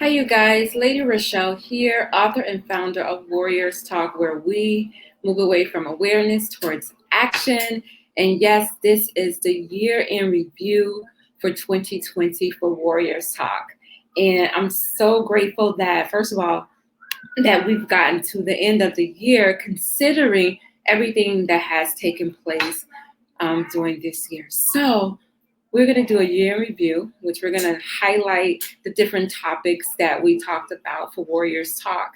Hi, you guys. Lady Rochelle here, author and founder of Warriors Talk, where we move away from awareness towards action. And yes, this is the year in review for 2020 for Warriors Talk. And I'm so grateful that, first of all, that we've gotten to the end of the year, considering everything that has taken place during this year. So, we're going to do a year in review, which we're going to highlight the different topics that we talked about for Warriors Talk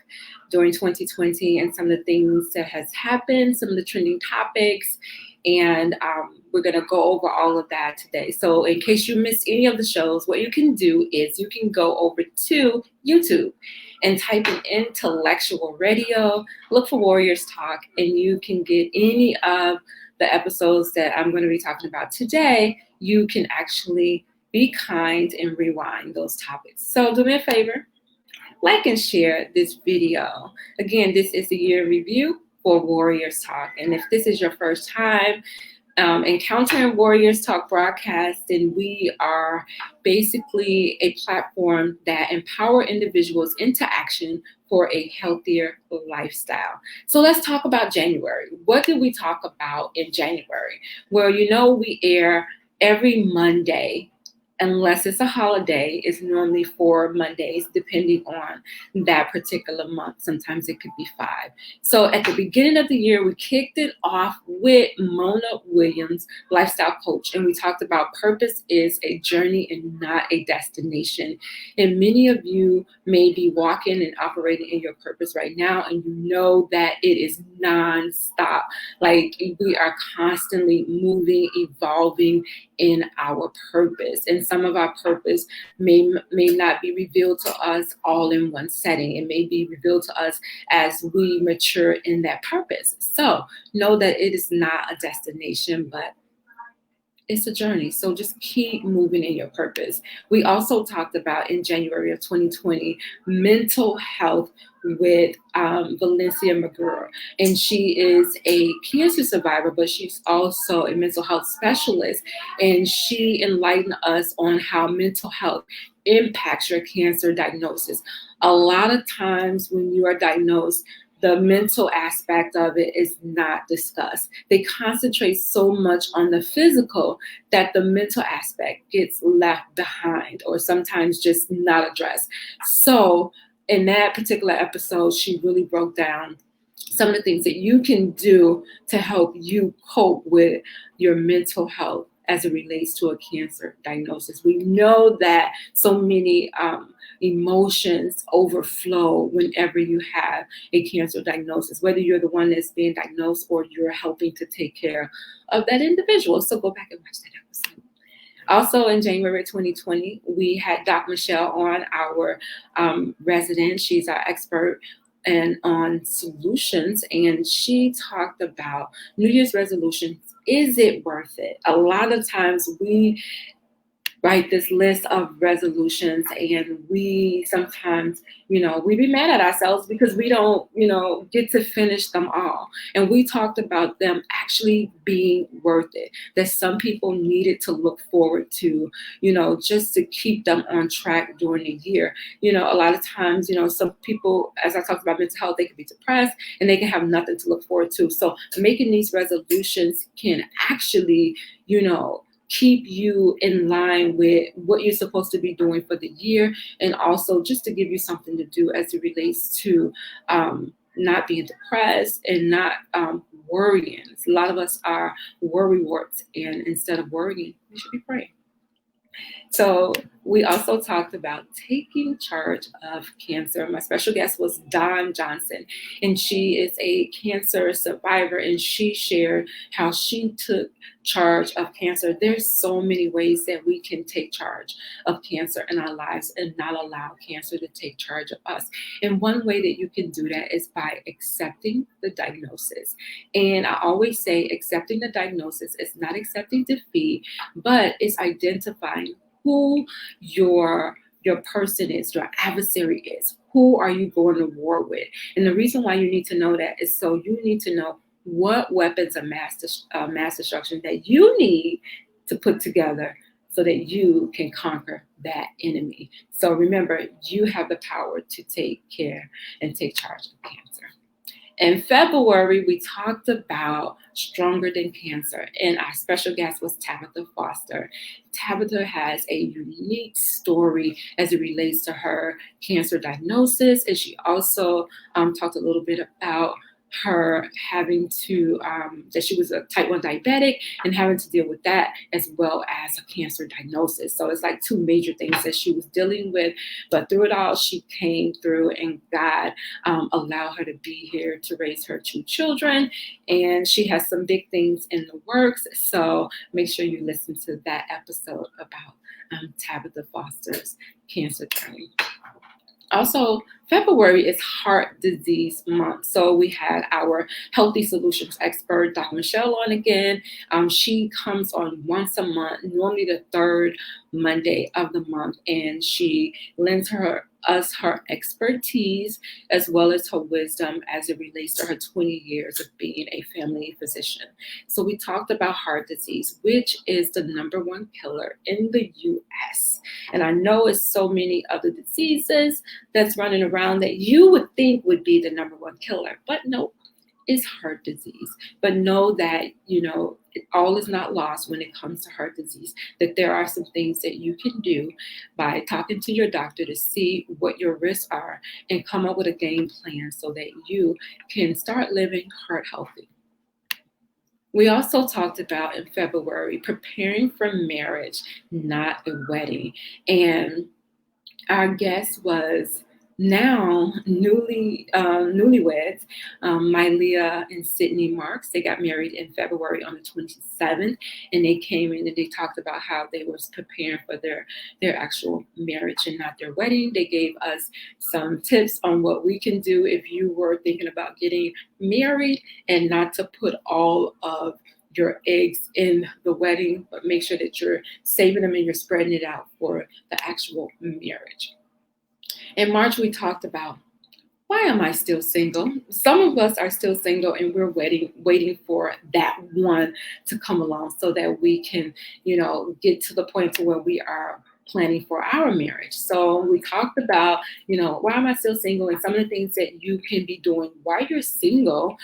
during 2020 and some of the things that has happened, some of the trending topics, and we're going to go over all of that today. So in case you missed any of the shows, what you can do is you can go over to YouTube and type in Intellectual Radio, look for Warriors Talk, and you can get any of the episodes that I'm going to be talking about today. You can actually be kind and rewind those topics. So do me a favor, like and share this video. Again, this is the year review for Warriors Talk. And if this is your first time encountering Warriors Talk broadcast, then we are basically a platform that empower individuals into action for a healthier lifestyle. So let's talk about January. What did we talk about in January? Well, we air every Monday, unless it's a holiday. It's normally 4 Mondays, depending on that particular month. Sometimes it could be 5. So at the beginning of the year, we kicked it off with Mona Williams, lifestyle coach, and we talked about purpose is a journey and not a destination. And many of you may be walking and operating in your purpose right now, and you know that it is nonstop. Like, we are constantly moving, evolving in our purpose, and some of our purpose may not be revealed to us all in one setting. It may be revealed to us as we mature in that purpose. So know that it is not a destination, but it's a journey. So just keep moving in your purpose. We also talked about in January of 2020 mental health with Valencia McGruder. And she is a cancer survivor, but she's also a mental health specialist. And she enlightened us on how mental health impacts your cancer diagnosis. A lot of times when you are diagnosed, the mental aspect of it is not discussed. They concentrate so much on the physical that the mental aspect gets left behind or sometimes just not addressed. So in that particular episode, she really broke down some of the things that you can do to help you cope with your mental health as it relates to a cancer diagnosis. We know that so many emotions overflow whenever you have a cancer diagnosis, whether you're the one that's being diagnosed or you're helping to take care of that individual. So go back and watch that episode. Also in January 2020, we had Doc Michelle on, our resident. She's our expert and on solutions, and she talked about New Year's resolutions. Is it worth it? A lot of times we write this list of resolutions, and we sometimes, we be mad at ourselves because we don't, get to finish them all. And we talked about them actually being worth it, that some people needed to look forward to, just to keep them on track during the year. A lot of times, some people, as I talked about mental health, they can be depressed and they can have nothing to look forward to. So making these resolutions can actually, keep you in line with what you're supposed to be doing for the year, and also just to give you something to do as it relates to not being depressed and not worrying. A lot of us are worrywarts, and instead of worrying, we should be praying. So we also talked about taking charge of cancer. My special guest was Dawn Johnson, and she is a cancer survivor, and she shared how she took charge of cancer. There's so many ways that we can take charge of cancer in our lives and not allow cancer to take charge of us. And one way that you can do that is by accepting the diagnosis. And I always say accepting the diagnosis is not accepting defeat, but it's identifying who your person is, your adversary is. Who are you going to war with? And the reason why you need to know that is so you need to know what weapons of mass destruction that you need to put together so that you can conquer that enemy. So remember, you have the power to take care and take charge of cancer. In February, we talked about Stronger Than Cancer, and our special guest was Tabitha Foster. Tabitha has a unique story as it relates to her cancer diagnosis, and she also talked a little bit about her having to, that she was a type 1 diabetic and having to deal with that as well as a cancer diagnosis. So it's like two major things that she was dealing with, but through it all, she came through, and God allowed her to be here to raise her 2 children. And she has some big things in the works. So make sure you listen to that episode about Tabitha Foster's cancer journey. Also, February is Heart Disease Month. So we had our Healthy Solutions expert, Dr. Michelle, on again. She comes on once a month, normally the third Monday of the month, and she lends us her expertise as well as her wisdom as it relates to her 20 years of being a family physician. So we talked about heart disease, which is the #1 killer in the U.S. And I know it's so many other diseases that's running around that you would think would be the #1 killer, but no, it's heart disease. But know that, all is not lost when it comes to heart disease, that there are some things that you can do by talking to your doctor to see what your risks are and come up with a game plan so that you can start living heart healthy. We also talked about in February preparing for marriage, not a wedding. And our guest was now newlyweds, MyLeah and Sydney Marks. They got married in February on the 27th, and they came in and they talked about how they was preparing for their actual marriage and not their wedding. They gave us some tips on what we can do if you were thinking about getting married, and not to put all of your eggs in the wedding, but make sure that you're saving them and you're spreading it out for the actual marriage. In March, we talked about, why am I still single? Some of us are still single, and we're waiting for that one to come along so that we can, get to the point to where we are planning for our marriage. So we talked about, why am I still single, and some of the things that you can be doing while you're single,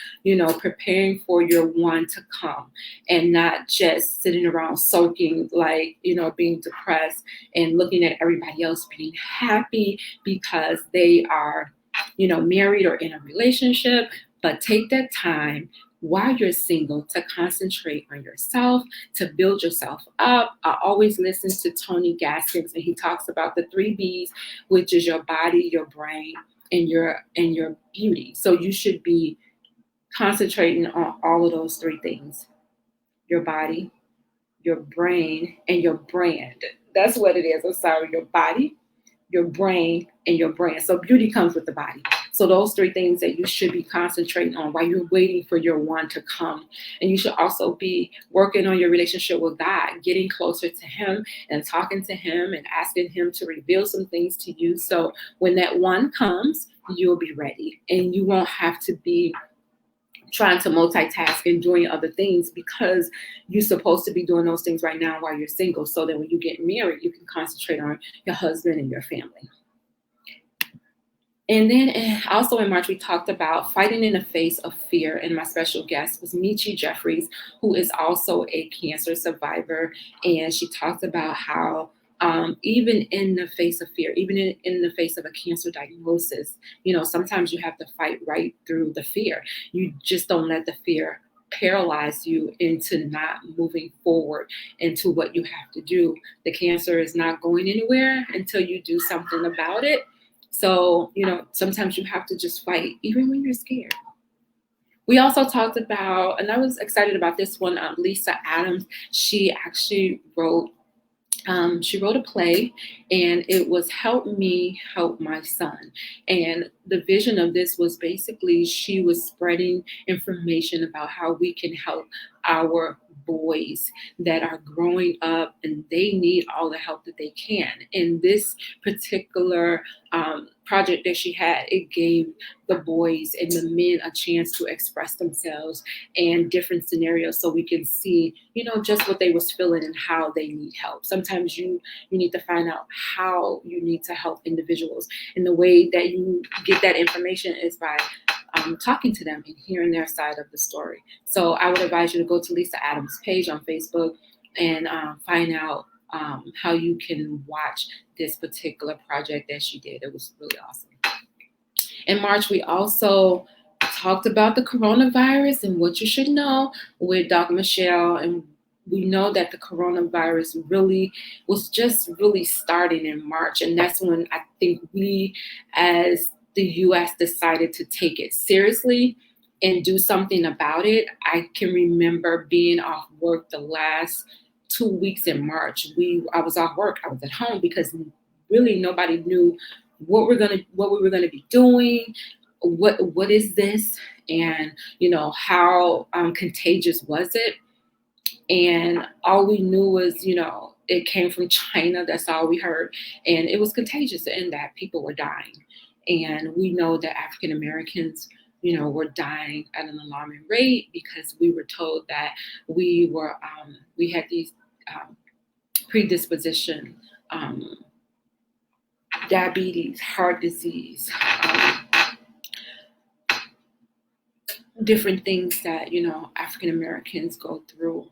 preparing for your one to come, and not just sitting around soaking, like, being depressed and looking at everybody else being happy because they are, married or in a relationship. But take that time while you're single to concentrate on yourself, to build yourself up. I always listen to Tony Gaskins, and he talks about the 3 B's, which is your body, your brain, and your beauty. So you should be concentrating on all of those 3 things: your body, your brain, and your brand. That's what it is. I'm sorry, your body, your brain, and your brand. So beauty comes with the body. So those 3 things that you should be concentrating on while you're waiting for your one to come. And you should also be working on your relationship with God, getting closer to Him and talking to Him and asking Him to reveal some things to you. So when that one comes, you'll be ready, and you won't have to be trying to multitask and doing other things, because you're supposed to be doing those things right now while you're single, so that when you get married, you can concentrate on your husband and your family. And then also in March, we talked about fighting in the face of fear. And my special guest was Michi Jeffries, who is also a cancer survivor. And she talked about how even in the face of fear, even in the face of a cancer diagnosis, sometimes you have to fight right through the fear. You just don't let the fear paralyze you into not moving forward into what you have to do. The cancer is not going anywhere until you do something about it. So, sometimes you have to just fight, even when you're scared. We also talked about, and I was excited about this one, Lisa Adams. She actually wrote a play, and it was Help Me Help My Son. And the vision of this was basically she was spreading information about how we can help our boys that are growing up and they need all the help that they can. In this particular project that she had, it gave the boys and the men a chance to express themselves and different scenarios so we can see, just what they was feeling and how they need help. Sometimes you need to find out how you need to help individuals. And the way that you get that information is by talking to them and hearing their side of the story. So I would advise you to go to Lisa Adams' page on Facebook and find out how you can watch this particular project that she did. It was really awesome. In March, we also talked about the coronavirus and what you should know with Dr. Michelle. And we know that the coronavirus really was just really starting in March. And that's when I think we as the U.S. decided to take it seriously and do something about it. I can remember being off work the last 2 weeks in March. I was off work. I was at home because really nobody knew what we were gonna be doing. What is this? And how contagious was it? And all we knew was, it came from China. That's all we heard. And it was contagious in that people were dying. And we know that African Americans, were dying at an alarming rate because we were told that we had these predisposition, diabetes, heart disease, different things that, African Americans go through,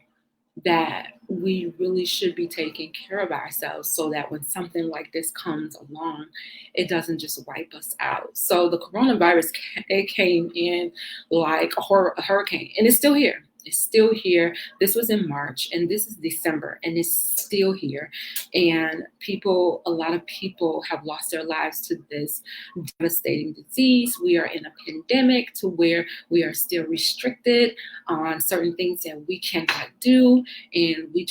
that we really should be taking care of ourselves so that when something like this comes along, it doesn't just wipe us out. So the coronavirus, it came in like a hurricane, and it's still here. It's still here. This was in March, and this is December, and it's still here. And a lot of people have lost their lives to this devastating disease. We are in a pandemic to where we are still restricted on certain things that we cannot do. And we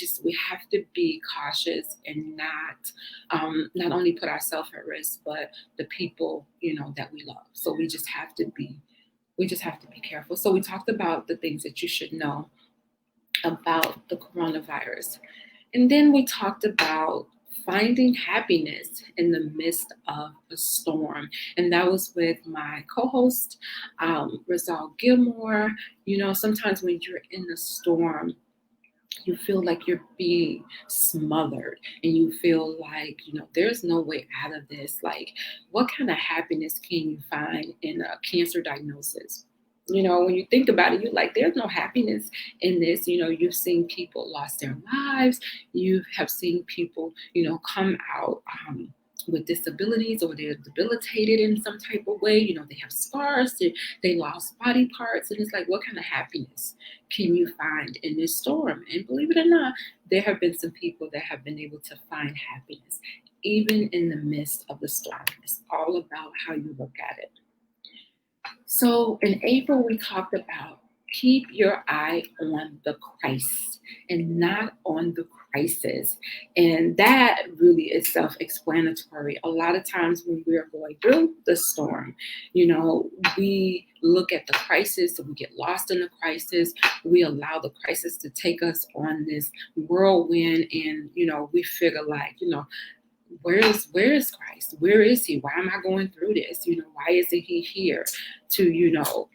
have to be cautious and not only put ourselves at risk, but the people, that we love. So we just have to be careful. So we talked about the things that you should know about the coronavirus. And then we talked about finding happiness in the midst of a storm. And that was with my co-host, Rizal Gilmore. Sometimes when you're in a storm, you feel like you're being smothered and you feel like, there's no way out of this. Like, what kind of happiness can you find in a cancer diagnosis? When you think about it, you're like, there's no happiness in this. You've seen people lost their lives. You have seen people, come out with disabilities, or they're debilitated in some type of way. They have scars, they lost body parts. And it's like, what kind of happiness can you find in this storm? And believe it or not, there have been some people that have been able to find happiness, even in the midst of the storm. It's all about how you look at it. So in April, we talked about keep your eye on the Christ and not on the crisis. And that really is self-explanatory. A lot of times when we are going through the storm, we look at the crisis, we get lost in the crisis. We allow the crisis to take us on this whirlwind, and, we figure like, where is Christ? Where is he? Why am I going through this? Why isn't he here to,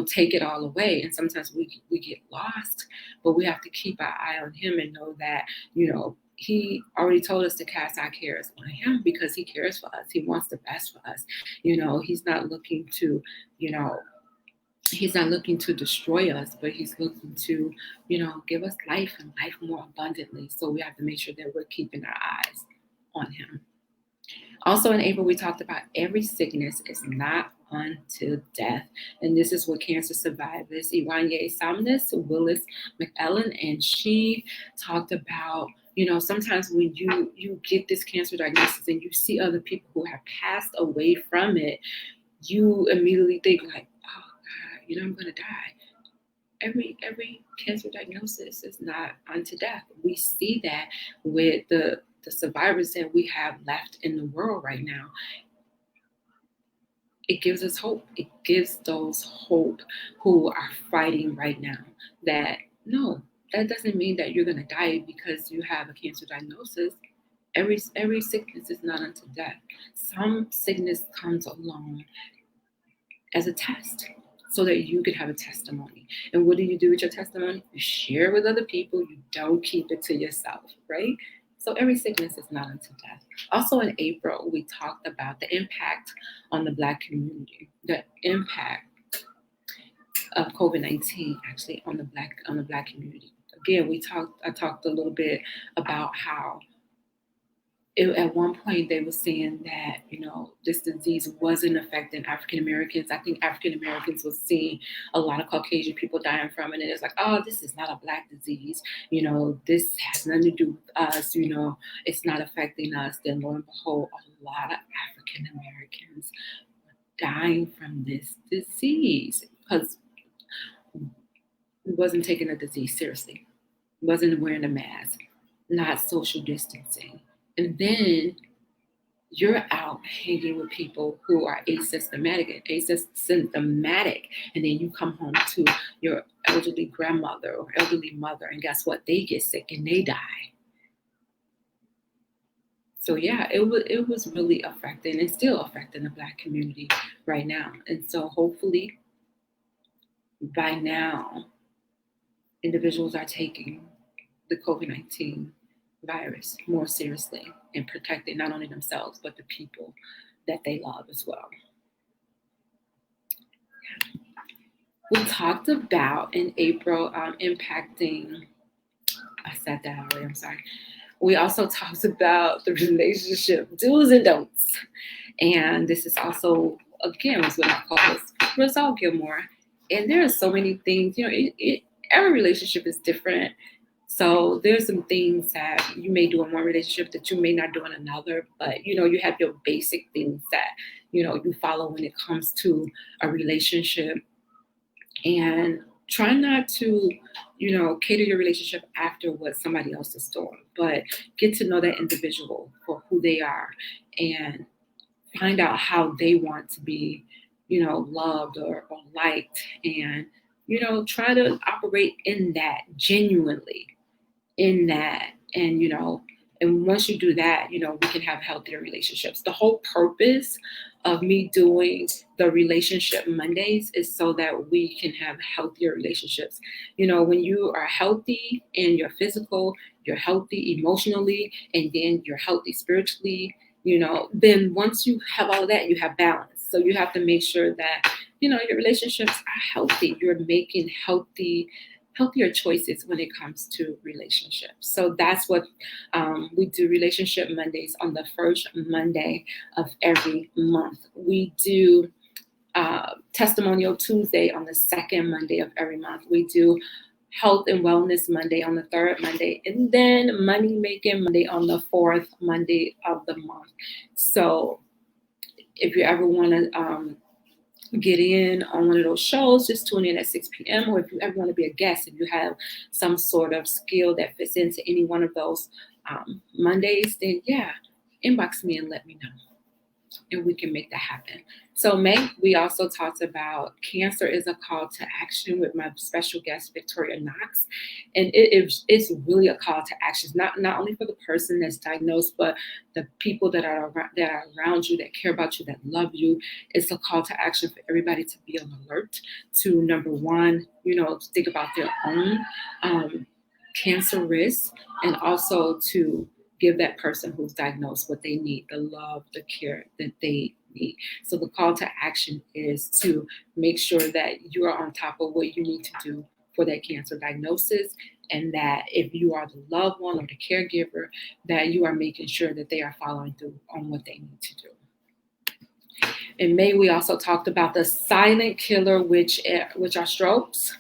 take it all away? And sometimes we get lost, but we have to keep our eye on him and know that, he already told us to cast our cares on him because he cares for us. He wants the best for us. He's not looking to, he's not looking to destroy us, but he's looking to, give us life and life more abundantly. So we have to make sure that we're keeping our eyes on him. Also in April, we talked about every sickness is not unto death. And this is what cancer survivors, Iwanye Samnes, Willis McEllen, and she talked about, sometimes when you get this cancer diagnosis and you see other people who have passed away from it, you immediately think like, oh God, I'm going to die. Every cancer diagnosis is not unto death. We see that with the survivors that we have left in the world right now. It gives us hope. It gives those hope who are fighting right now that no, that doesn't mean that you're going to die because you have a cancer diagnosis. Every sickness is not unto death. Some sickness comes along as a test so that you could have a testimony. And what do you do with your testimony? You share it with other people. You don't keep it to yourself, right? So every sickness is not unto death. Also in April, we talked about the impact on the Black community, the impact of COVID-19 actually on the Black community. Again, I talked a little bit about how at one point they were saying that, this disease wasn't affecting African Americans. I think African Americans was seeing a lot of Caucasian people dying from it. And it's like, oh, this is not a Black disease. This has nothing to do with us. It's not affecting us. Then lo and behold, a lot of African Americans were dying from this disease because we wasn't taking the disease seriously. Wasn't wearing a mask, not social distancing. And then you're out hanging with people who are asymptomatic, and then you come home to your elderly grandmother or elderly mother, and guess what? They get sick and they die. So yeah, it was really affecting and still affecting the Black community right now. And so hopefully by now, individuals are taking the COVID-19 virus more seriously and protecting not only themselves, but the people that they love as well. We talked about in April impacting, I said that already, I'm sorry. We also talked about the relationship do's and don'ts. And this is also, again, was with my co-host Rizal Gilmore. And there are so many things, every relationship is different. So there's some things that you may do in one relationship that you may not do in another, but you have your basic things that you follow when it comes to a relationship. And try not to cater your relationship after what somebody else is doing, but get to know that individual for who they are and find out how they want to be loved or liked, and try to operate in that genuinely. In that, and and once you do that, we can have healthier relationships. The whole purpose of me doing the relationship Mondays is so that we can have healthier relationships. When you are healthy in your physical, you're healthy emotionally, and then you're healthy spiritually, then once you have all of that, you have balance. So you have to make sure that your relationships are healthy. You're making healthier choices when it comes to relationships. So that's what we do, Relationship Mondays on the first Monday of every month. We do Testimonial Tuesday on the second Monday of every month. We do Health and Wellness Monday on the third Monday, and then Money Making Monday on the fourth Monday of the month. So if you ever want to get in on one of those shows, just tune in at 6 p.m. Or if you ever want to be a guest, if you have some sort of skill that fits into any one of those Mondays, then inbox me and let me know. And we can make that happen. So May, we also talked about Cancer is a Call to Action with my special guest, Victoria Knox. And it's really a call to action, not only for the person that's diagnosed, but the people that are around you, that care about you, that love you. It's a call to action for everybody to be on alert to, number one, think about their own cancer risk, and also to give that person who's diagnosed what they need, the love, the care that they need. So the call to action is to make sure that you are on top of what you need to do for that cancer diagnosis, and that if you are the loved one or the caregiver, that you are making sure that they are following through on what they need to do. In May, we also talked about the silent killer, which are strokes.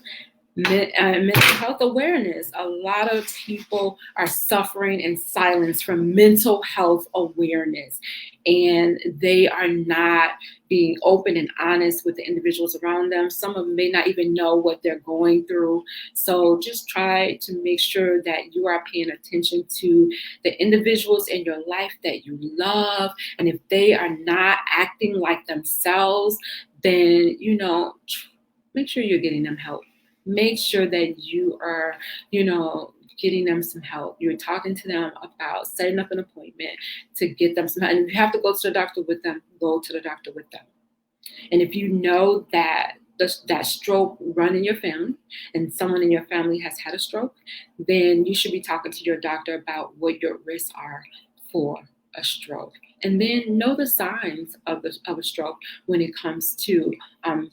Mental health awareness. A lot of people are suffering in silence from mental health awareness, and they are not being open and honest with the individuals around them. Some of them may not even know what they're going through. So just try to make sure that you are paying attention to the individuals in your life that you love. And if they are not acting like themselves, then, make sure you're getting them help. make sure that you are, getting them some help. You're talking to them about setting up an appointment to get them some help. And if you have to go to the doctor with them, go to the doctor with them. And if you know that that stroke run in your family and someone in your family has had a stroke, then you should be talking to your doctor about what your risks are for a stroke. And then know the signs of a stroke when it comes to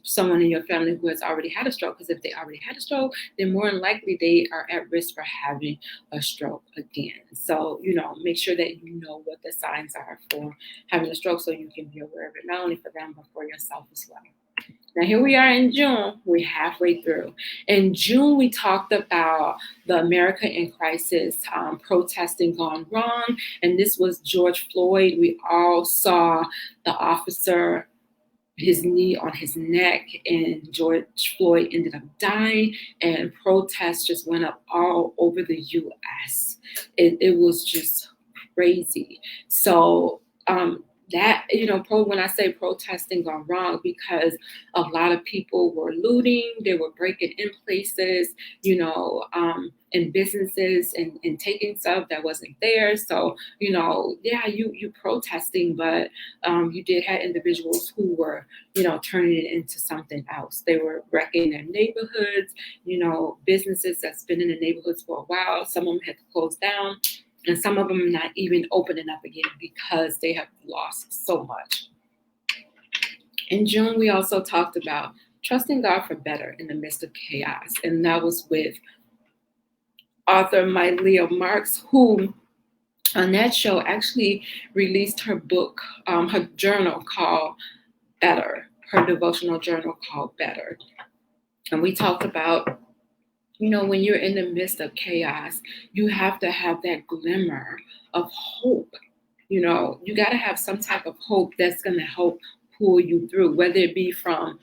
someone in your family who has already had a stroke. Because if they already had a stroke, then more than likely they are at risk for having a stroke again. So, make sure that you know what the signs are for having a stroke so you can be aware of it, not only for them, but for yourself as well. Now, here we are in June. We're halfway through. In June, we talked about the America in Crisis protesting gone wrong. And this was George Floyd. We all saw the officer, his knee on his neck, and George Floyd ended up dying. And protests just went up all over the U.S. It was just crazy. So, that, when I say protesting gone wrong, because a lot of people were looting, they were breaking in places, in businesses and taking stuff that wasn't there. So, you protesting, but you did have individuals who were, turning it into something else. They were wrecking their neighborhoods, businesses that's been in the neighborhoods for a while. Some of them had to close down. And some of them not even opening up again because they have lost so much. In June, we also talked about trusting God for better in the midst of chaos. And that was with author MyLeah Marks, who on that show actually released her book, her journal called Better, her devotional journal called Better. And we talked about, when you're in the midst of chaos, you have to have that glimmer of hope. You got to have some type of hope that's going to help pull you through, whether it be from,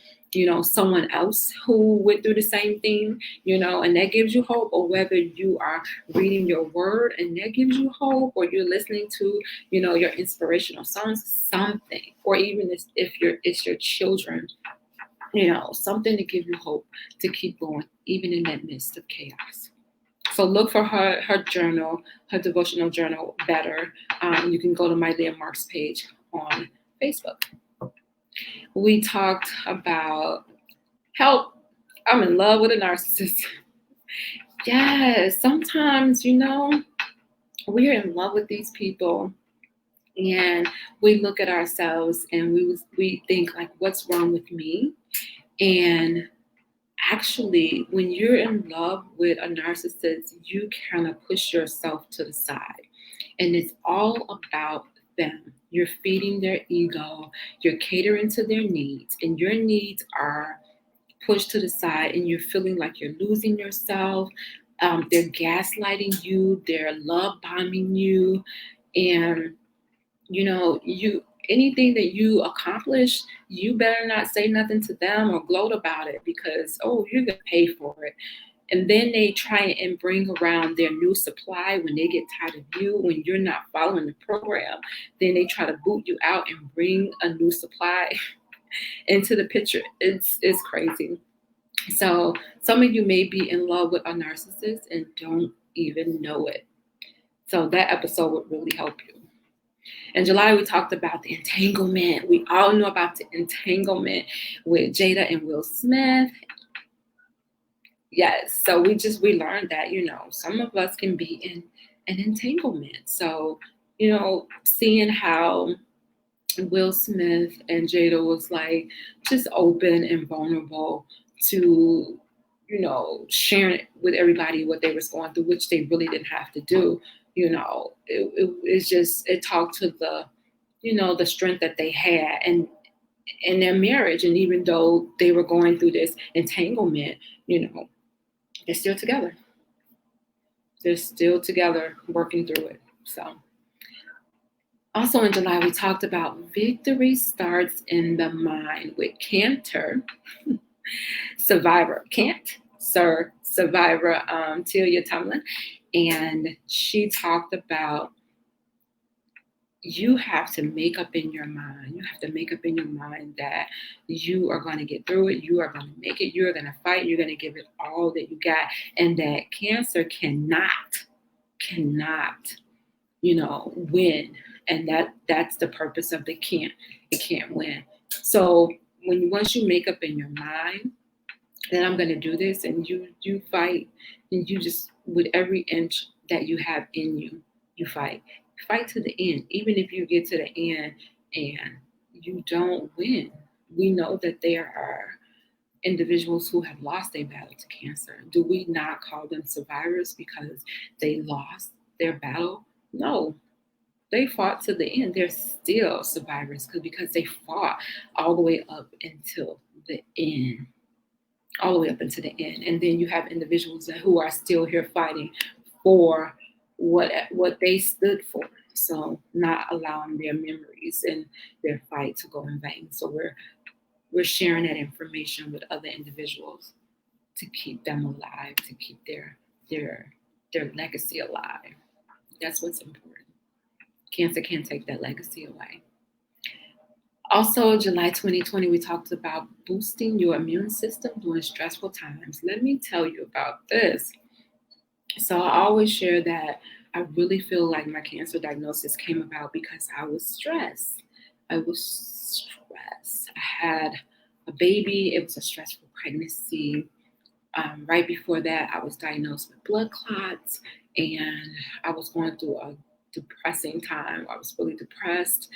someone else who went through the same thing, and that gives you hope, or whether you are reading your word and that gives you hope, or you're listening to, your inspirational songs, something, or even if it's your children, something to give you hope to keep going, even in that midst of chaos. So look for her journal, her devotional journal, Better. You can go to MyLeah Marks page on Facebook. We talked about help. I'm in love with a narcissist. Yes, sometimes, we're in love with these people and we look at ourselves and we think like, what's wrong with me? And actually, when you're in love with a narcissist, you kind of push yourself to the side. And it's all about them. You're feeding their ego. You're catering to their needs. And your needs are pushed to the side. And you're feeling like you're losing yourself. They're gaslighting you. They're love bombing you. And, anything that you accomplish, you better not say nothing to them or gloat about it because, you're going to pay for it. And then they try and bring around their new supply when they get tired of you, when you're not following the program. Then they try to boot you out and bring a new supply into the picture. It's crazy. So some of you may be in love with a narcissist and don't even know it. So that episode would really help you. In July, we talked about the entanglement. We all know about the entanglement with Jada and Will Smith. Yes, so we learned that, some of us can be in an entanglement. So, seeing how Will Smith and Jada was like just open and vulnerable to, sharing with everybody what they was going through, which they really didn't have to do. It talked to the, the strength that they had and in their marriage. And even though they were going through this entanglement, they're still together. They're still together working through it. So also in July, we talked about victory starts in the mind with Cantor, survivor, survivor, Tiah Tomlin. And she talked about, you have to make up in your mind. You have to make up in your mind that you are going to get through it. You are going to make it. You're going to fight. You're going to give it all that you got. And that cancer cannot, win. And that's the purpose of it can't win. So once you make up in your mind that I'm going to do this, and you fight, and you just, with every inch that you have in you, you fight to the end. Even if you get to the end and you don't win, we know that there are individuals who have lost their battle to cancer. Do we not call them survivors because they lost their battle? No, they fought to the end. They're still survivors because they fought all the way up until the end. All the way up into the end. And then you have individuals who are still here fighting for what they stood for. So not allowing their memories and their fight to go in vain. So we're sharing that information with other individuals to keep them alive, to keep their legacy alive. That's what's important. Cancer can't take that legacy away. Also, July 2020, we talked about boosting your immune system during stressful times. Let me tell you about this. So I always share that I really feel like my cancer diagnosis came about because I was stressed. I had a baby. It was a stressful pregnancy. Right before that, I was diagnosed with blood clots, and I was going through a depressing time. I was really depressed,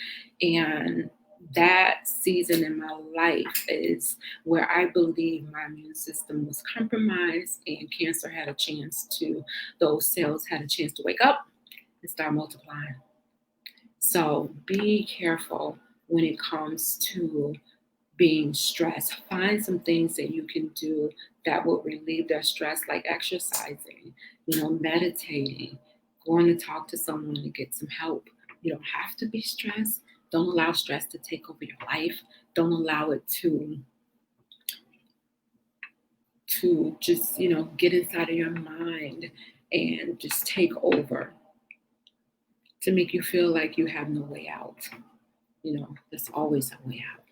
and that season in my life is where I believe my immune system was compromised, and cancer had a chance to, those cells had a chance to wake up and start multiplying. So be careful when it comes to being stressed. Find some things that you can do that will relieve that stress, like exercising, meditating, going to talk to someone to get some help. You don't have to be stressed. Don't allow stress to take over your life. Don't allow it to just, get inside of your mind and just take over, to make you feel like you have no way out. There's always a way out.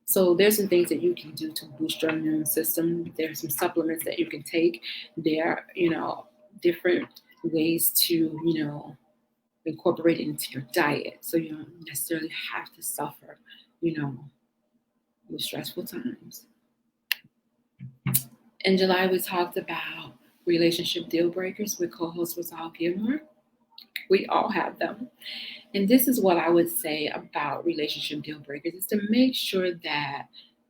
So there's some things that you can do to boost your immune system. There's some supplements that you can take. There are, different ways to, incorporate it into your diet, so you don't necessarily have to suffer, with stressful times. In July, we talked about relationship deal breakers with Co-Host Rizal Gilmore. We all have them. And this is what I would say about relationship deal breakers, is to make sure that,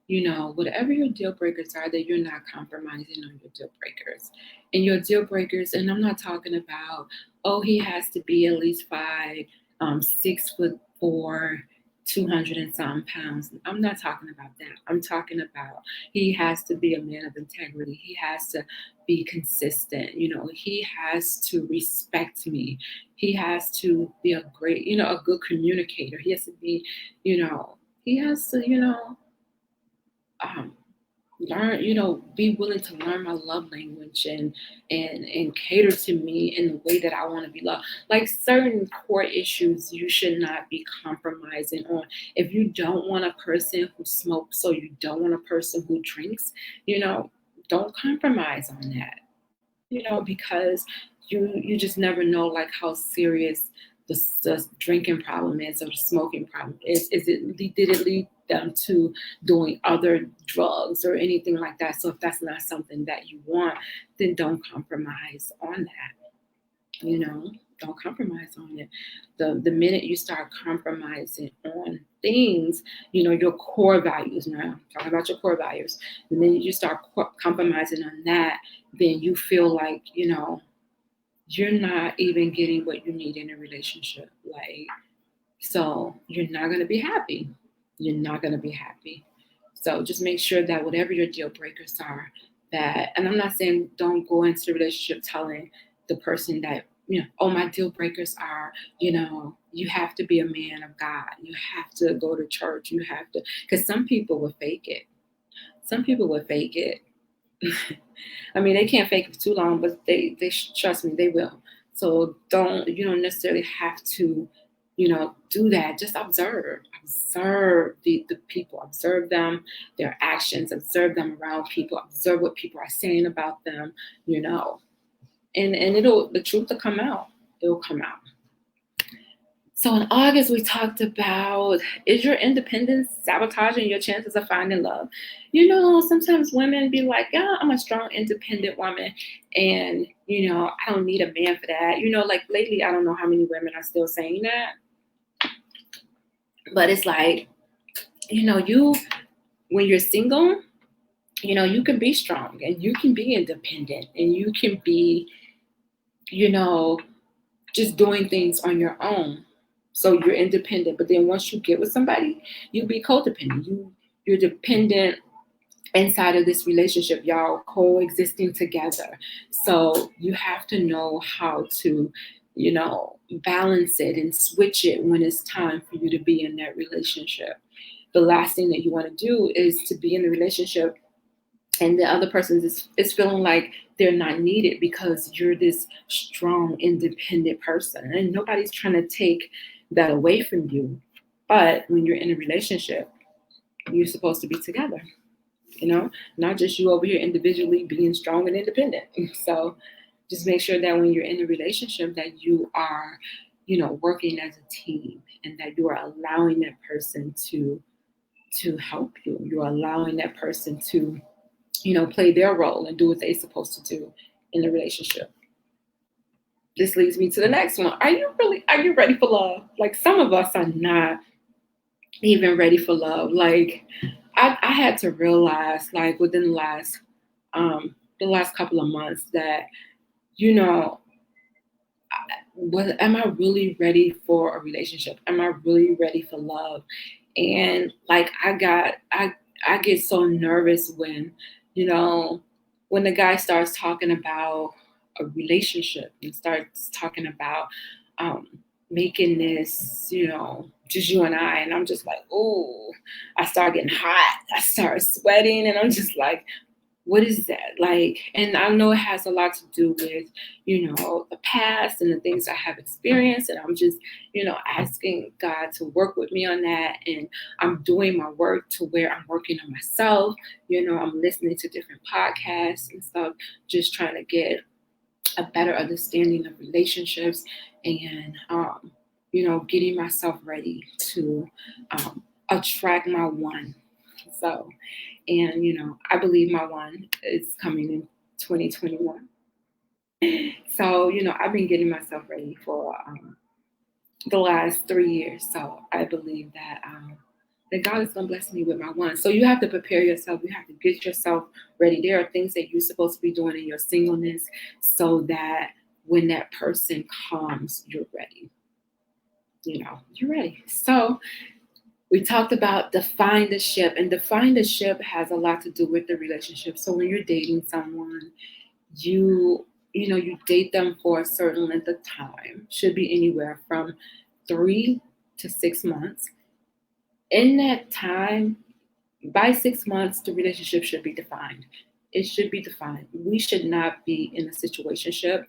whatever your deal breakers are, that you're not compromising on your deal breakers. And your deal breakers, and I'm not talking about, he has to be at least 6'4", 200 and some pounds. I'm not talking about that. I'm talking about he has to be a man of integrity. He has to be consistent. He has to respect me. He has to be a great, a good communicator. He has to be, he has to, learn, be willing to learn my love language and cater to me in the way that I want to be loved. Like certain core issues you should not be compromising on. If you don't want a person who smokes, or you don't want a person who drinks, don't compromise on that. Because you just never know, like, how serious the drinking problem is, or the smoking problem is. Did it lead them to doing other drugs or anything like that? So if that's not something that you want, then don't compromise on that. Don't compromise on it. The minute you start compromising on things, your core values, now talking about your core values, the minute you start compromising on that, then you feel like, you're not even getting what you need in a relationship. So you're not going to be happy. You're not going to be happy. So just make sure that whatever your deal breakers are, and I'm not saying don't go into the relationship telling the person that, my deal breakers are, you have to be a man of God. You have to go to church. You have to, because some people will fake it. Some people will fake it. I mean, they can't fake it for too long, but they trust me, they will. So you don't necessarily have to do that. Just observe the people, observe them, their actions, observe them around people, observe what people are saying about them, and the truth will come out. It will come out. So in August, we talked about, is your independence sabotaging your chances of finding love? Sometimes women be like, yeah, I'm a strong, independent woman. And, I don't need a man for that. Like lately, I don't know how many women are still saying that. But it's like, when you're single, you can be strong and you can be independent and you can be, just doing things on your own. So you're independent, but then once you get with somebody, you be codependent. You're dependent inside of this relationship, y'all coexisting together. So you have to know how to, balance it and switch it when it's time for you to be in that relationship. The last thing that you want to do is to be in a relationship and the other person is feeling like they're not needed because you're this strong, independent person. And nobody's trying to take that away from you. But when you're in a relationship, you're supposed to be together, not just you over here individually being strong and independent. So just make sure that when you're in a relationship that you are, working as a team and that you are allowing that person to help you. You're allowing that person to play their role and do what they're supposed to do in the relationship. This leads me to the next one. Are you ready for love? Like some of us are not even ready for love. Like I had to realize like within the last couple of months that, am I really ready for a relationship? Am I really ready for love? And like I get so nervous when, when the guy starts talking about a relationship and starts talking about making this, just you and I, and I'm just like, oh, I start getting hot. I start sweating, and I'm just like, what is that? Like, and I know it has a lot to do with, the past and the things I have experienced. And I'm just, asking God to work with me on that. And I'm doing my work to where I'm working on myself. I'm listening to different podcasts and stuff, just trying to get a better understanding of relationships and, getting myself ready to attract my one. So, and, I believe my one is coming in 2021. So, I've been getting myself ready for the last 3 years. So I believe that God is going to bless me with my one. So you have to prepare yourself. You have to get yourself ready. There are things that you're supposed to be doing in your singleness so that when that person comes, you're ready. You're ready. So we talked about define the ship, and define the ship has a lot to do with the relationship. So when you're dating someone, you date them for a certain length of time, should be anywhere from 3 to 6 months. In that time, by 6 months, the relationship should be defined. It should be defined. We should not be in a situationship.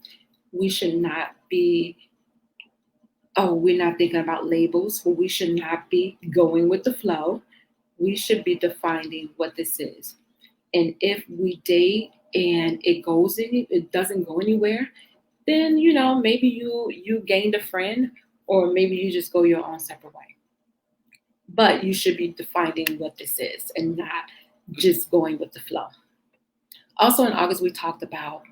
We should not be, we're not thinking about labels. We should not be going with the flow. We should be defining what this is. And if we date and it doesn't go anywhere, then, maybe you gained a friend, or maybe you just go your own separate way. But you should be defining what this is and not just going with the flow. Also in August, we talked about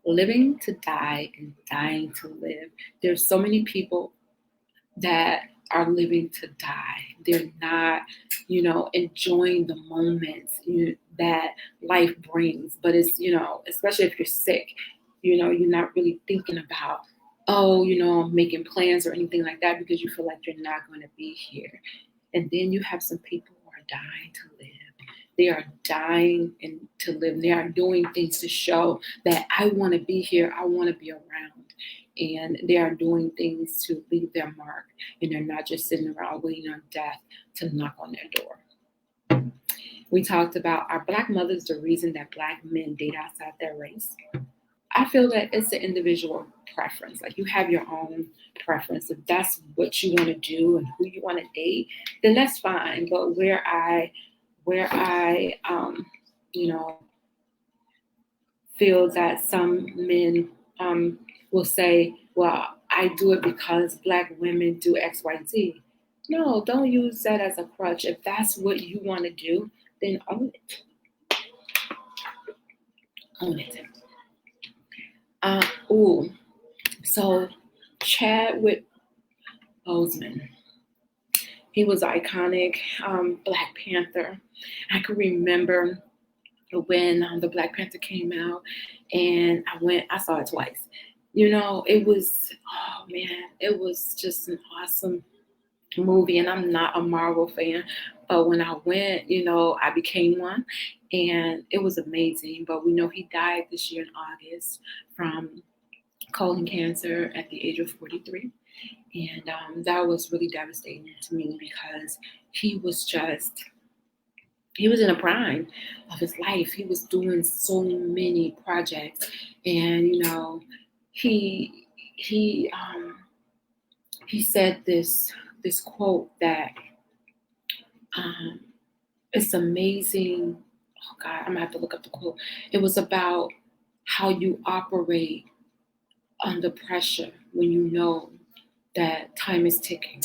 living to die and dying to live. There's so many people that are living to die. They're not, enjoying the moments that life brings. But it's, especially if you're sick, you're not really thinking about, making plans or anything like that because you feel like you're not going to be here. And then you have some people who are dying to live. They are dying to live. They are doing things to show that I want to be here. I want to be around. And they are doing things to leave their mark. And they're not just sitting around waiting on death to knock on their door. We talked about, are Black mothers the reason that Black men date outside their race? I feel that it's an individual preference. Like you have your own preference. If that's what you want to do and who you want to date, then that's fine. But where I you know, feel that some men will say, well, I do it because Black women do X, Y, Z. No, don't use that as a crutch. If that's what you want to do, then own it. Own it. So Chadwick Boseman, he was iconic, Black Panther. I can remember when the Black Panther came out, and I saw it twice. It was, oh man, it was just an awesome movie, and I'm not a Marvel fan, but when I went, I became one, and it was amazing. But we know he died this year in August from colon cancer at the age of 43. And that was really devastating to me because he was in a prime of his life. He was doing so many projects, and he said this quote that it's amazing. Oh God, I'm gonna have to look up the quote. It was about how you operate under pressure when you know that time is ticking.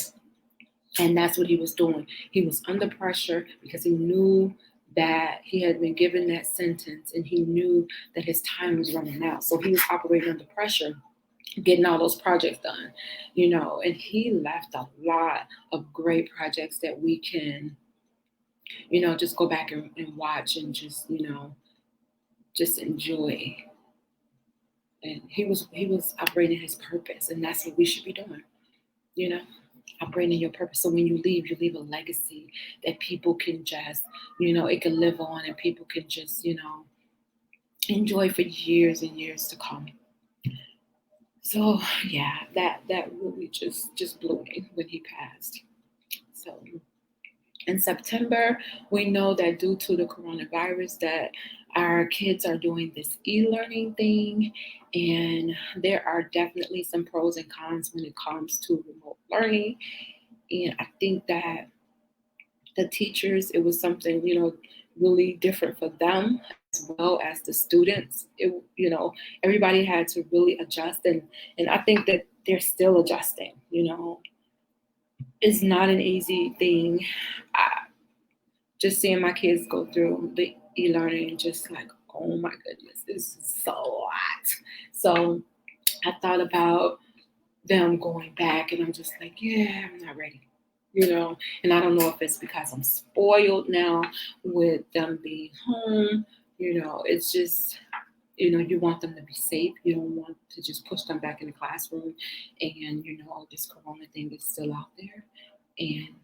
And that's what he was doing. He was under pressure because he knew that he had been given that sentence, and he knew that his time was running out. So he was operating under pressure, getting all those projects done, and he left a lot of great projects that we can, just go back and watch and just enjoy. And he was operating his purpose, and that's what we should be doing, operating your purpose. So when you leave a legacy that people can just, it can live on, and people can just, enjoy for years and years to come. So yeah, that really just blew me when he passed. So in September, we know that due to the coronavirus that our kids are doing this e-learning thing, and there are definitely some pros and cons when it comes to remote learning. And I think that the teachers, it was something, really different for them as well as the students. Everybody had to really adjust, and I think that they're still adjusting. It's not an easy thing. Just seeing my kids go through the e-learning, just like, oh my goodness, this is so hot. So I thought about them going back, and I'm just like, yeah, I'm not ready. And I don't know if it's because I'm spoiled now with them being home. It's just, you want them to be safe. You don't want to just push them back in the classroom, and, this corona thing is still out there. And,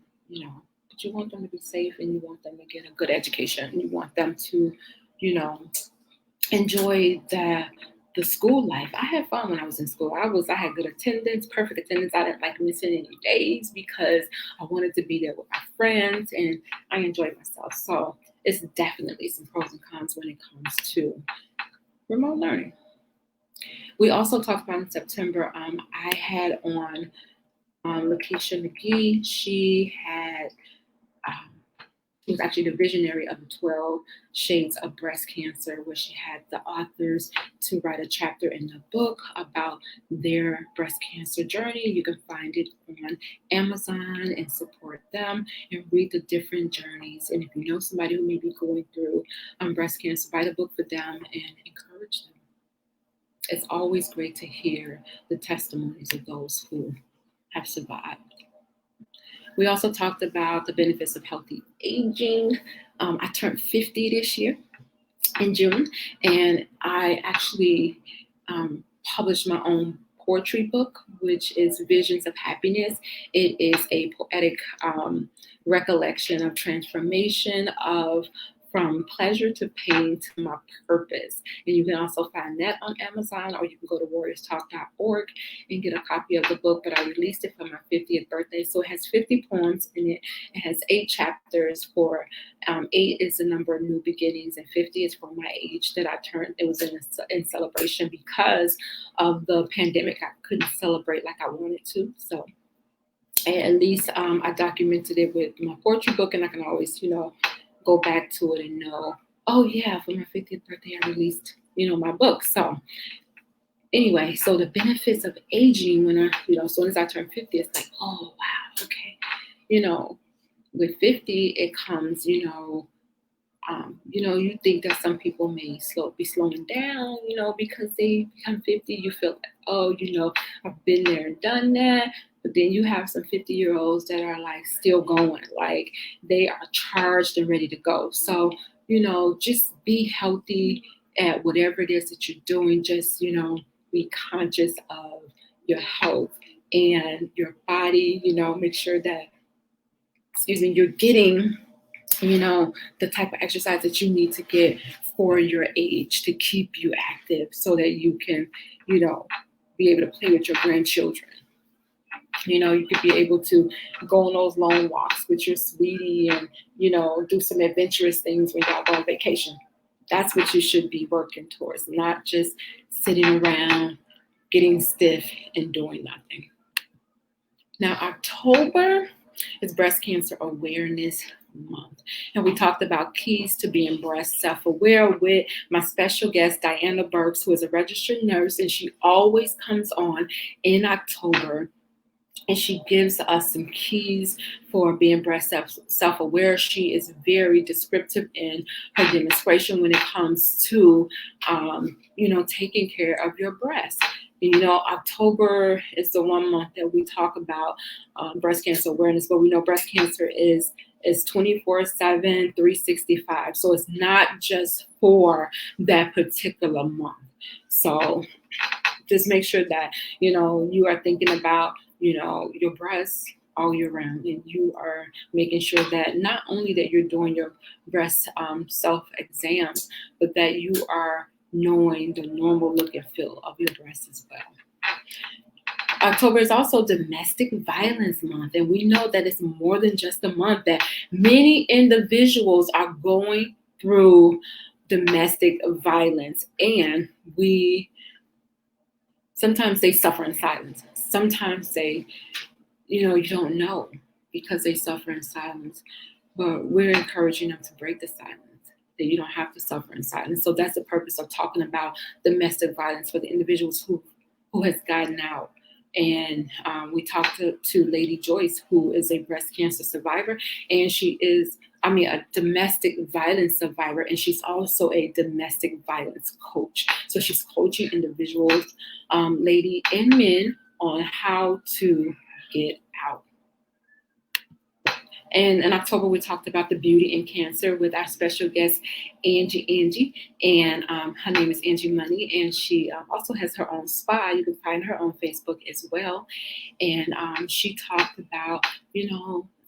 but you want them to be safe, and you want them to get a good education. And you want them to, enjoy the school life. I had fun when I was in school. I had good attendance, perfect attendance. I didn't like missing any days because I wanted to be there with my friends, and I enjoyed myself. So it's definitely some pros and cons when it comes to remote learning. We also talked about in September, I had on Lakeisha McGee. She was actually the visionary of the 12 Shades of Breast Cancer, where she had the authors to write a chapter in the book about their breast cancer journey. You can find it on Amazon and support them and read the different journeys. And if you know somebody who may be going through breast cancer, write a book for them and encourage them. It's always great to hear the testimonies of those who have survived. We also talked about the benefits of healthy aging. I turned 50 this year in June, and I actually published my own poetry book, which is Visions of Happiness. It is a poetic recollection of transformation of From Pleasure to Pain to My Purpose. And you can also find that on Amazon, or you can go to warriorstalk.org and get a copy of the book. But I released it for my 50th birthday. So it has 50 poems in it. It has 8 chapters. For 8 is the number of new beginnings, and 50 is for my age that I turned. It was in celebration because of the pandemic. I couldn't celebrate like I wanted to. So at least I documented it with my poetry book, and I can always, go back to it and know, oh yeah, for my 50th birthday, I released, my book. So anyway, so the benefits of aging when as soon as I turn 50, it's like, oh wow, okay. With 50, it comes, you think that some people may be slowing down, because they become 50. You feel like, oh, I've been there and done that. But then you have some 50-year-olds that are like still going, like they are charged and ready to go. So, just be healthy at whatever it is that you're doing. Just, be conscious of your health and your body, make sure that, you're getting the type of exercise that you need to get for your age to keep you active so that you can, be able to play with your grandchildren. You could be able to go on those long walks with your sweetie and, do some adventurous things when y'all go on vacation. That's what you should be working towards, not just sitting around getting stiff and doing nothing. Now, October is Breast Cancer Awareness Month. And we talked about keys to being breast self-aware with my special guest, Diana Burke, who is a registered nurse, and she always comes on in October. And she gives us some keys for being breast self-aware. She is very descriptive in her demonstration when it comes to, taking care of your breast. October is the one month that we talk about breast cancer awareness, but we know breast cancer is 24/7, 365. So it's not just for that particular month. So just make sure that, you are thinking about, your breasts all year round, and you are making sure that not only that you're doing your breast self-exams, but that you are knowing the normal look and feel of your breasts as well. October is also Domestic Violence Month, and we know that it's more than just a month, that many individuals are going through domestic violence, and sometimes they suffer in silence. Sometimes they, you don't know because they suffer in silence, but we're encouraging them to break the silence, that you don't have to suffer in silence. So that's the purpose of talking about domestic violence for the individuals who has gotten out. And we talked to Lady Joyce, who is a breast cancer survivor, and she is, a domestic violence survivor, and she's also a domestic violence coach. So she's coaching individuals, lady and men, on how to get out. And in October, we talked about the beauty in cancer with our special guest, Angie. And her name is Angie Money. And she also has her own spa. You can find her on Facebook as well. And she talked about,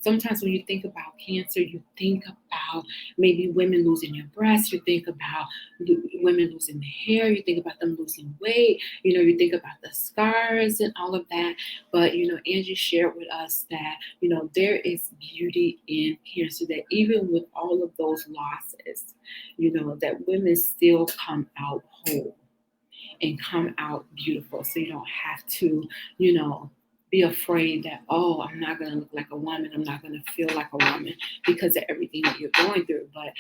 sometimes when you think about cancer, you think about maybe women losing their breasts. You think about women losing their hair. You think about them losing weight. You think about the scars and all of that. But, Angie shared with us that, there is beauty in cancer, that even with all of those losses, that women still come out whole and come out beautiful. So you don't have to, be afraid that, oh, I'm not going to look like a woman. I'm not going to feel like a woman because of everything that you're going through. But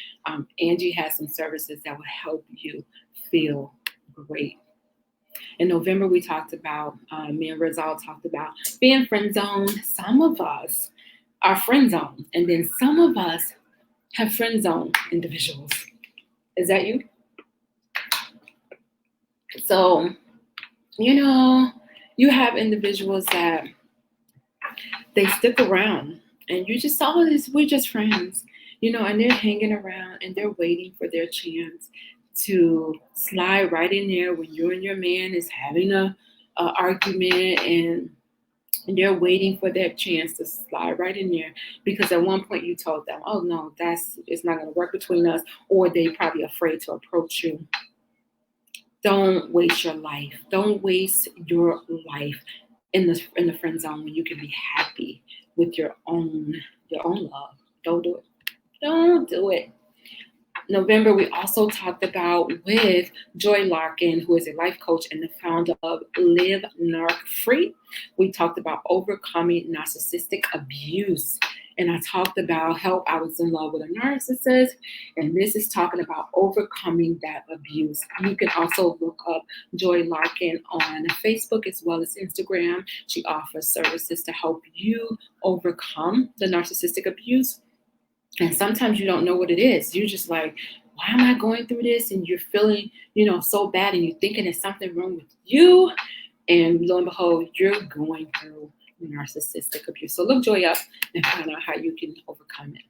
Angie has some services that will help you feel great. In November, we talked about, me and Rizal talked about being friend zoned. Some of us are friend zoned, and then some of us have friend zoned individuals. Is that you? So, you have individuals that they stick around and you just saw this, we're just friends, and they're hanging around and they're waiting for their chance to slide right in there when you and your man is having a argument, and And they're waiting for their chance to slide right in there because at one point you told them, oh no, it's not going to work between us, or they probably afraid to approach you. Don't waste your life. Don't waste your life in the friend zone when you can be happy with your own love. Don't do it. Don't do it. November, we also talked about with Joy Larkin, who is a life coach and the founder of Live Narc Free. We talked about overcoming narcissistic abuse. And I talked about how I was in love with a narcissist. And this is talking about overcoming that abuse. You can also look up Joy Larkin on Facebook as well as Instagram. She offers services to help you overcome the narcissistic abuse. And sometimes you don't know what it is. You're just like, why am I going through this? And you're feeling, so bad, and you're thinking there's something wrong with you. And lo and behold, you're going through narcissistic abuse. So look Joy up and find out how you can overcome it.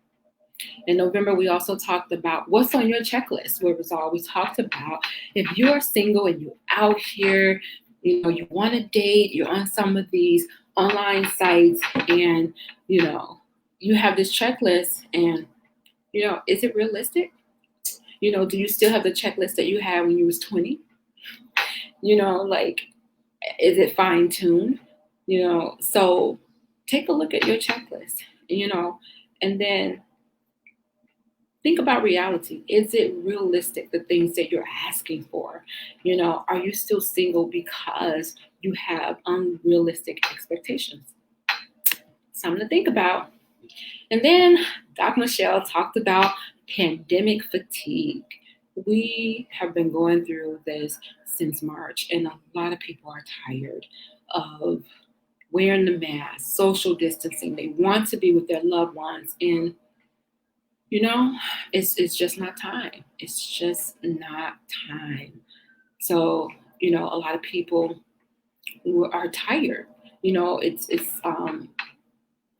In November, we also talked about what's on your checklist. Where we talked about if you are single and you're out here, you want to date, you're on some of these online sites, and you have this checklist, and is it realistic? Do you still have the checklist that you had when you was 20? Is it fine-tuned? So take a look at your checklist, and then think about reality. Is it realistic, the things that you're asking for? Are you still single because you have unrealistic expectations? Something to think about. And then Doc Michelle talked about pandemic fatigue. We have been going through this since March, and a lot of people are tired of wearing the mask, social distancing. They want to be with their loved ones, and it's just not time. It's just not time. So, a lot of people are tired. It's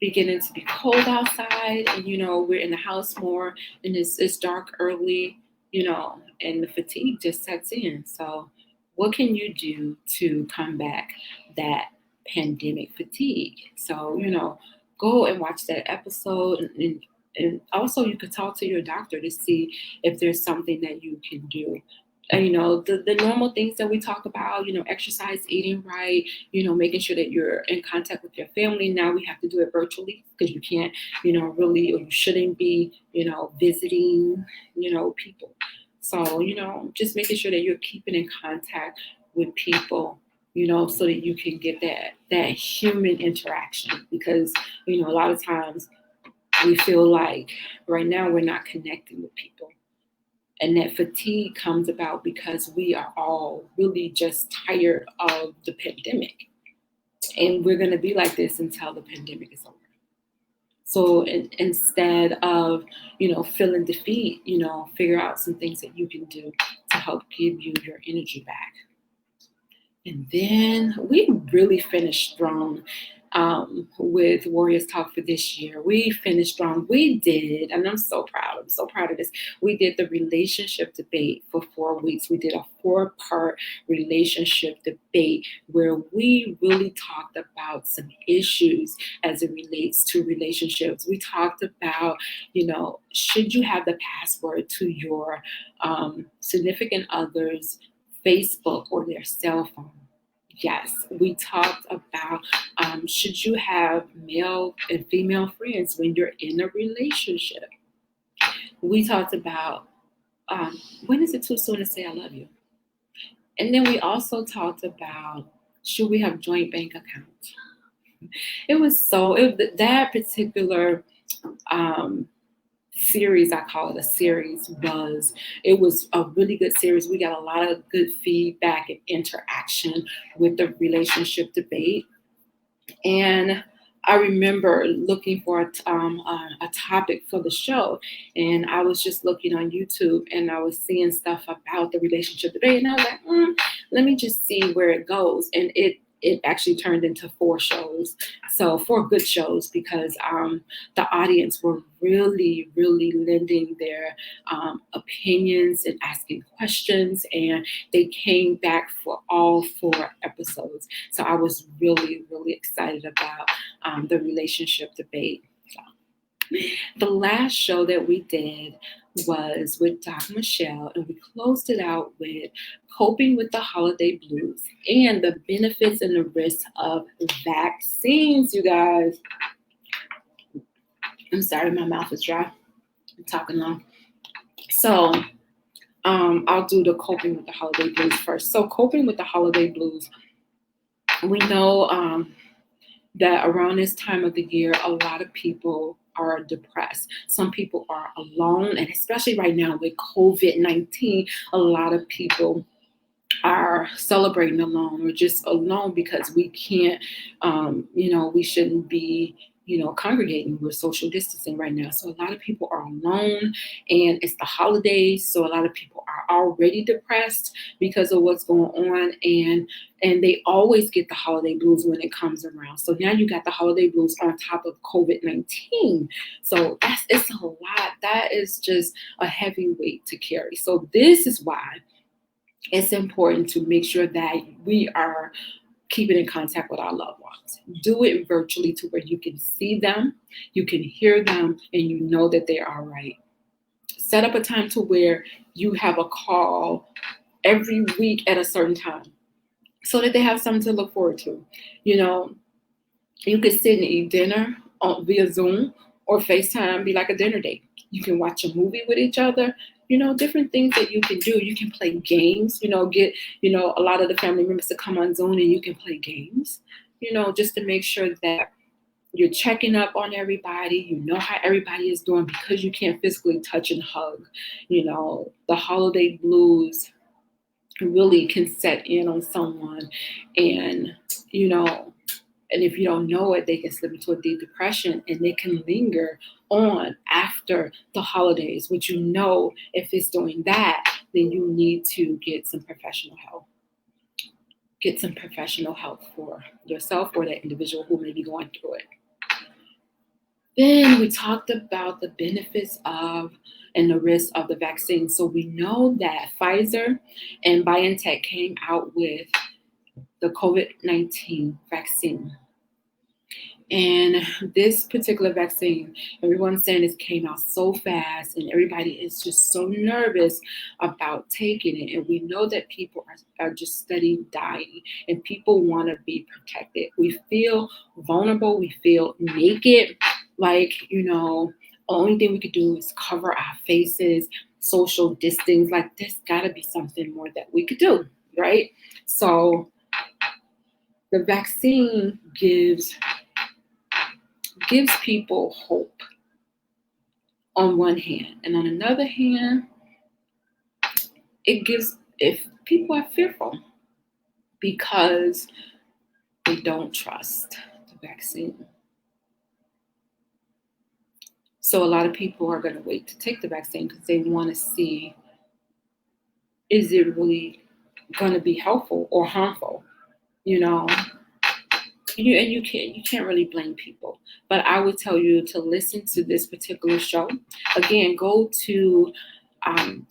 beginning to be cold outside, and we're in the house more, and it's dark early, and the fatigue just sets in. So what can you do to combat that pandemic fatigue? So go and watch that episode, and also you could talk to your doctor to see if there's something that you can do. The normal things that we talk about, exercise, eating right, making sure that you're in contact with your family. Now we have to do it virtually because you can't, really, or you shouldn't be, visiting, people. So, just making sure that you're keeping in contact with people, so that you can get that human interaction, because, a lot of times we feel like right now we're not connecting with people. And that fatigue comes about because we are all really just tired of the pandemic. And we're going to be like this until the pandemic is over. So instead of, feeling defeat, figure out some things that you can do to help give you your energy back. And then we really finished strong with Warriors Talk for this year. We finished strong. We did, and I'm so proud. I'm so proud of this. We did the relationship debate for 4 weeks. We did a 4-part relationship debate where we really talked about some issues as it relates to relationships. We talked about, should you have the password to your significant other's Facebook or their cell phone? Yes, we talked about should you have male and female friends when you're in a relationship? We talked about when is it too soon to say I love you? And then we also talked about should we have joint bank accounts? That particular series, I call it a series, it was a really good series. We got a lot of good feedback and interaction with the relationship debate. And I remember looking for a topic for the show, and I was just looking on YouTube, and I was seeing stuff about the relationship debate, and I was like, let me just see where it goes. And it actually turned into 4 shows. So 4 good shows, because the audience were really, really lending their opinions and asking questions, and they came back for all 4 episodes. So I was really, really excited about the relationship debate. So, the last show that we did was with Doc Michelle, and we closed it out with coping with the holiday blues and the benefits and the risks of vaccines, you guys. I'm sorry, my mouth is dry. I'm talking long. So I'll do the coping with the holiday blues first. So coping with the holiday blues, we know that around this time of the year, a lot of people are depressed. Some people are alone, and especially right now with COVID-19, a lot of people are celebrating alone, or just alone because we can't, we shouldn't be, congregating. We're social distancing right now. So a lot of people are alone, and it's the holidays. So a lot of people are already depressed because of what's going on. And they always get the holiday blues when it comes around. So now you got the holiday blues on top of COVID-19. So it's a lot. That is just a heavy weight to carry. So this is why it's important to make sure that we are keeping in contact with our loved ones. Do it virtually to where you can see them, you can hear them, and you know that they are all right. Set up a time to where you have a call every week at a certain time so that they have something to look forward to. You could sit and eat dinner via Zoom or FaceTime, be like a dinner date. You can watch a movie with each other. Different things that you can do. You can play games, get, a lot of the family members to come on Zoom and you can play games, just to make sure that you're checking up on everybody. You know how everybody is doing, because you can't physically touch and hug. The holiday blues really can set in on someone, and, and if you don't know it, they can slip into a deep depression, and they can linger on after the holidays, which, if it's doing that, then you need to get some professional help. Get some professional help for yourself or that individual who may be going through it. Then we talked about the benefits of and the risks of the vaccine. So we know that Pfizer and BioNTech came out with the COVID-19 vaccine. And this particular vaccine, everyone's saying it came out so fast, and everybody is just so nervous about taking it. And we know that people are just steady dying, and people want to be protected. We feel vulnerable. We feel naked. Like, only thing we could do is cover our faces, social distance. Like, there's got to be something more that we could do, right? So the vaccine gives people hope on one hand, and on another hand, if people are fearful because they don't trust the vaccine. So a lot of people are going to wait to take the vaccine because they want to see, is it really going to be helpful or harmful? And you can't really blame people. But I would tell you to listen to this particular show. Again, go to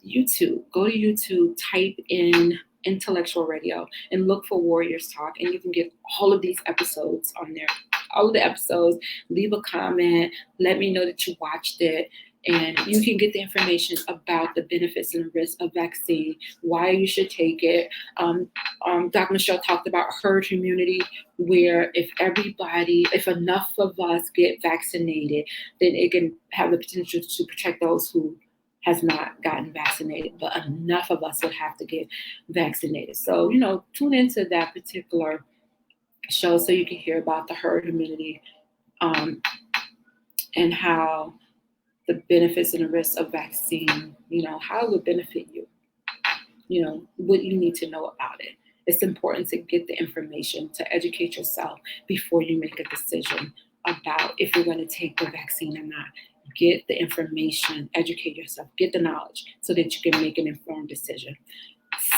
YouTube. Go to YouTube, type in Intellectual Radio, and look for Warriors Talk, and you can get all of these episodes on there. All of the episodes. Leave a comment. Let me know that you watched it. And you can get the information about the benefits and risks of vaccine, why you should take it. Dr. Michelle talked about herd immunity, where if enough of us get vaccinated, then it can have the potential to protect those who has not gotten vaccinated, but enough of us would have to get vaccinated. So, tune into that particular show so you can hear about the herd immunity and how the benefits and the risks of vaccine, how it would benefit you, what you need to know about it. It's important to get the information, to educate yourself before you make a decision about if you're going to take the vaccine or not. Get the information, educate yourself, get the knowledge so that you can make an informed decision.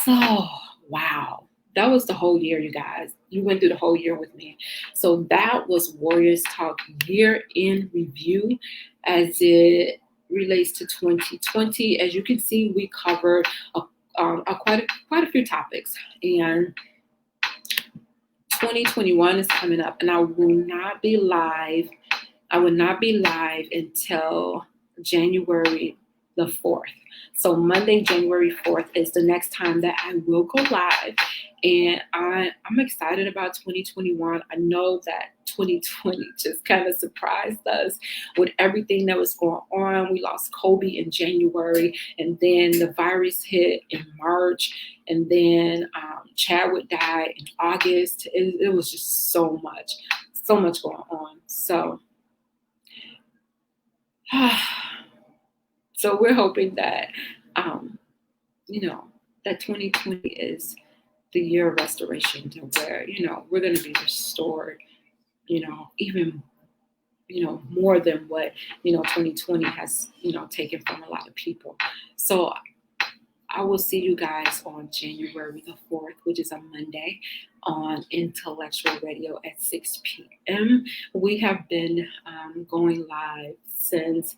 So, wow, that was the whole year, you guys. You went through the whole year with me. So that was Warriors Talk Year in Review as it relates to 2020. As you can see, we covered quite a few topics, and 2021 is coming up, and I will not be live. I will not be live until January the 4th. So Monday, January 4th is the next time that I will go live. And I'm excited about 2021. I know that 2020 just kind of surprised us with everything that was going on. We lost Kobe in January, and then the virus hit in March, and then Chadwick died in August. It was just so much going on. So we're hoping that, that 2020 is the year of restoration, to where, we're going to be restored, even, more than what, 2020 has, taken from a lot of people. So I will see you guys on January the 4th, which is a Monday, on Intellectual Radio at 6 p.m. We have been going live since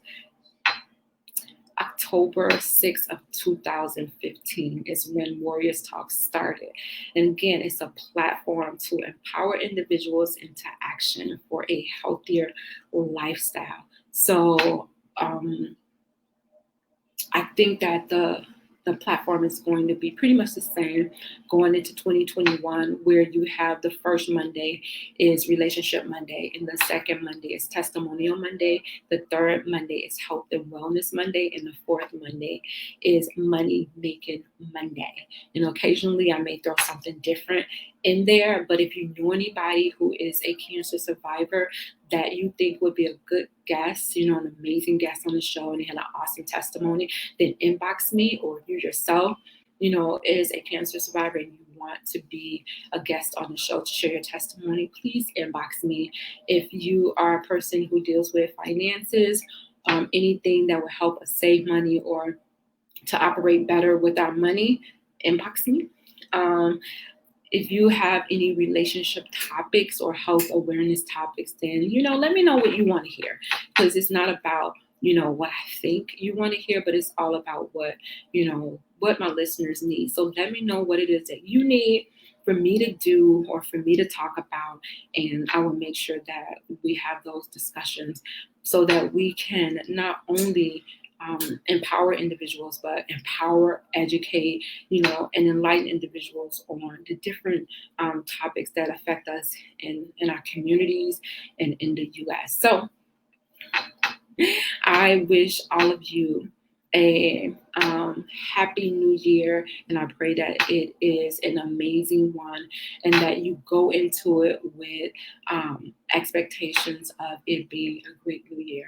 October 6th of 2015 is when Warriors Talk started. And again, it's a platform to empower individuals into action for a healthier lifestyle. So I think that the platform is going to be pretty much the same going into 2021, where you have the first Monday is Relationship Monday, and the second Monday is Testimonial Monday, the third Monday is Health and Wellness Monday, and the fourth Monday is Money Making Monday. And occasionally I may throw something different in there, but if you know anybody who is a cancer survivor that you think would be a good guest, an amazing guest on the show, and they had an awesome testimony, then inbox me. Or if you yourself, is a cancer survivor and you want to be a guest on the show to share your testimony, please inbox me. If you are a person who deals with finances, anything that will help us save money or to operate better with our money, inbox me. If you have any relationship topics or health awareness topics, then, let me know what you want to hear, because it's not about, what I think you want to hear, but it's all about what my listeners need. So let me know what it is that you need for me to do or for me to talk about, and I will make sure that we have those discussions so that we can not only empower individuals, but empower, educate, and enlighten individuals on the different topics that affect us in our communities and in the U.S. So I wish all of you a happy new year, and I pray that it is an amazing one and that you go into it with expectations of it being a great new year.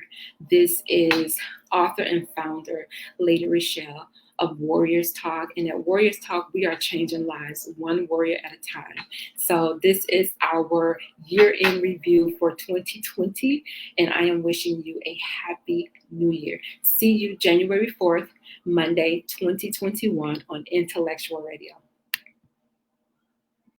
This is author and founder Lady Rochelle of Warriors Talk, and at Warriors Talk we are changing lives one warrior at a time. So this is our year in review for 2020, and I am wishing you a happy new year. See you January 4th, Monday 2021 on Intellectual Radio.